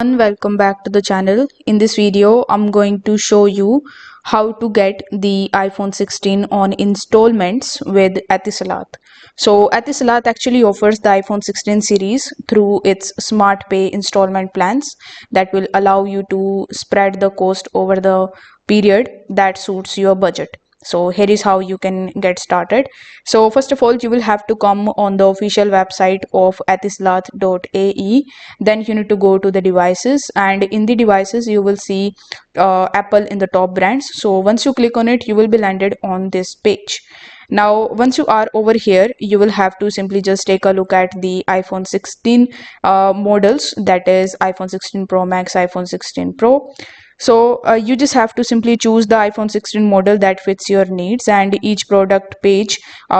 Welcome back to the channel. In this video I'm going to show you how to get the iPhone 16 on installments with Etisalat. So Etisalat actually offers the iPhone 16 series through its smart pay installment plans that will allow you to spread the cost over the period that suits your budget. So here is how you can get started. So first of all, you will have to come on the official website of etisalat.ae. Then you need to go to the devices, and in the devices you will see Apple in the top brands. So once you click on it, you will be landed on this page. Now once you are over here, you will have to simply just take a look at the iPhone 16 models, that is iPhone 16 Pro Max, iPhone 16 Pro. So you just have to simply choose the iPhone 16 model that fits your needs, and each product page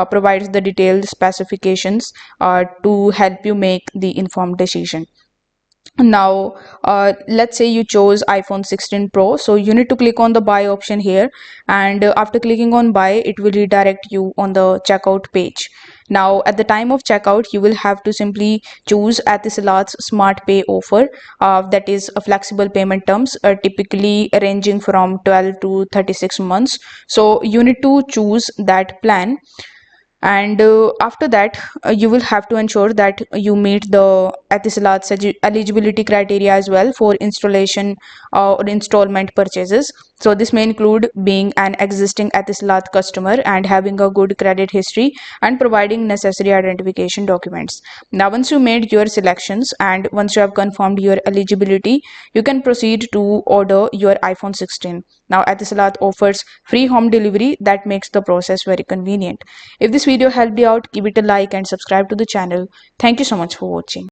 provides the detailed specifications to help you make the informed decision. Now let's say you chose iPhone 16 Pro, so you need to click on the buy option here, and after clicking on buy, it will redirect you on the checkout page. Now at the time of checkout, you will have to simply choose Etisalat's smart pay offer, that is a flexible payment terms, typically ranging from 12 to 36 months. So you need to choose that plan, and after that you will have to ensure that you meet the Etisalat's eligibility criteria as well for installation or installment purchases. So this may include being an existing Etisalat customer and having a good credit history and providing necessary identification documents. Now once you made your selections and once you have confirmed your eligibility, you can proceed to order your iPhone 16. Now Etisalat offers free home delivery that makes the process very convenient. If this video helped you out, give it a like and subscribe to the channel. Thank you so much for watching.